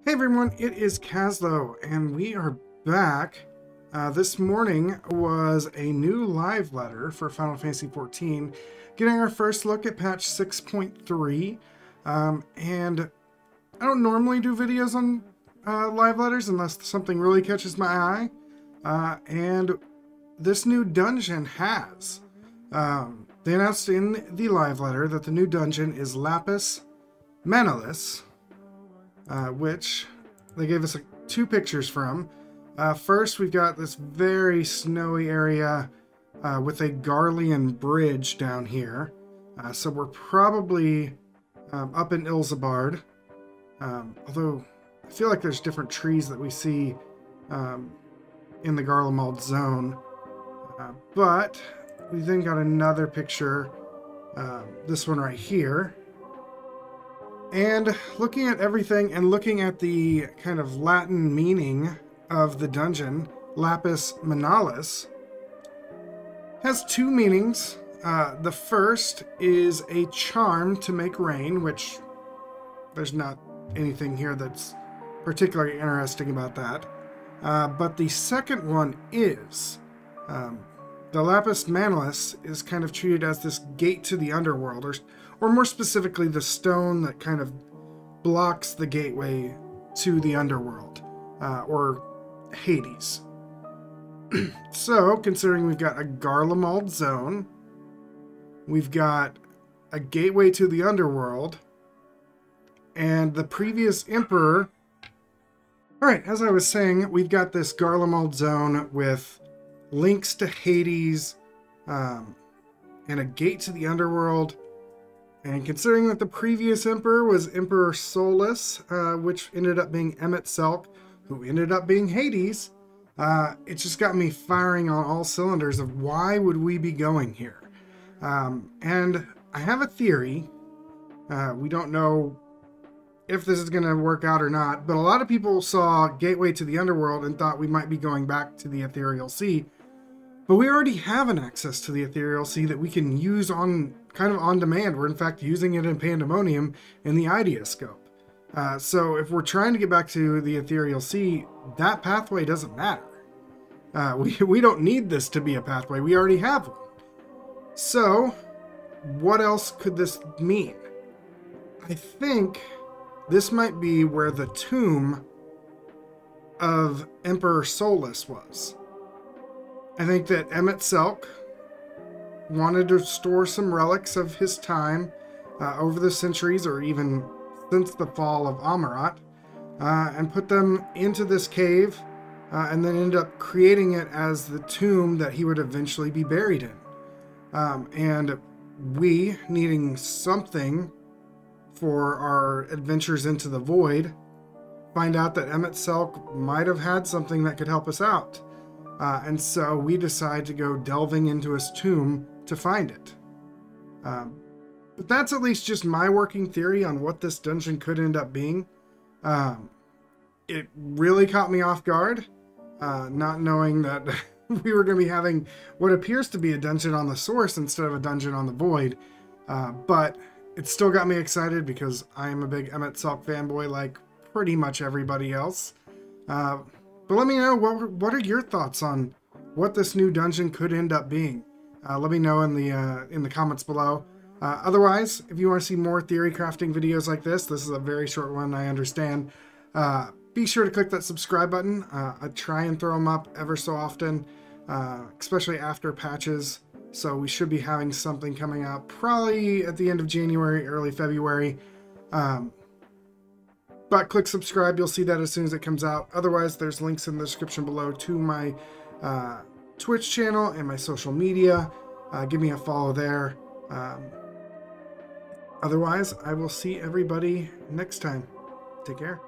Hey everyone, it is Caslo, and we are back. This morning was a new live letter for Final Fantasy XIV, getting our first look at patch 6.3. And I don't normally do videos on live letters unless something really catches my eye. And this new dungeon has. They announced in the live letter that the new dungeon is Lapis, Manalis, which they gave us two pictures from. First, we've got this very snowy area with a Garlean bridge down here. So we're probably up in Ilzabard. Although I feel like there's different trees that we see in the Garlemald zone. But we then got another picture, this one right here. And looking at everything and looking at the kind of Latin meaning of the dungeon, Lapis Manalis, has two meanings. The first is a charm to make rain, which there's not anything here that's particularly interesting about that. But the second one is the Lapis Manalis is kind of treated as this gate to the underworld, or more specifically, the stone that kind of blocks the gateway to the underworld, or Hades. So, considering we've got a Garlemald zone, we've got a gateway to the underworld, and the previous emperor... Alright, as I was saying, we've got this Garlemald zone with links to Hades, and a gate to the underworld. And considering that the previous emperor was Emperor Solus, which ended up being Emet-Selch, who ended up being Hades, it just got me firing on all cylinders of why would we be going here. And I have a theory. We don't know if this is going to work out or not, but a lot of people saw Gateway to the Underworld and thought we might be going back to the Ethereal Sea. But we already have an access to the Ethereal Sea that we can use on kind of on demand. We're in fact using it in Pandemonium in the Ideascope. So if we're trying to get back to the Ethereal Sea, that pathway doesn't matter. We don't need this to be a pathway. We already have one. So what else could this mean? I think this might be where the tomb of Emperor Solus was. I think that Emet-Selch wanted to store some relics of his time over the centuries, or even since the fall of Amarat, and put them into this cave, and then ended up creating it as the tomb that he would eventually be buried in. And we, needing something for our adventures into the void, find out that Emet-Selch might have had something that could help us out. And so we decide to go delving into his tomb to find it. But that's at least just my working theory on what this dungeon could end up being. It really caught me off guard, not knowing that we were going to be having what appears to be a dungeon on the source instead of a dungeon on the void. But it still got me excited because I am a big Emet-Selch fanboy like pretty much everybody else. But let me know, what are your thoughts on what this new dungeon could end up being? Let me know in the comments below. Otherwise, if you want to see more theory crafting videos like this is a very short one, I understand. Be sure to click that subscribe button. I try and throw them up ever so often, especially after patches. So we should be having something coming out probably at the end of January, early February. But click subscribe, you'll see that as soon as it comes out. Otherwise, there's links in the description below to my Twitch channel and my social media. Give me a follow there. Otherwise, I will see everybody next time. Take care.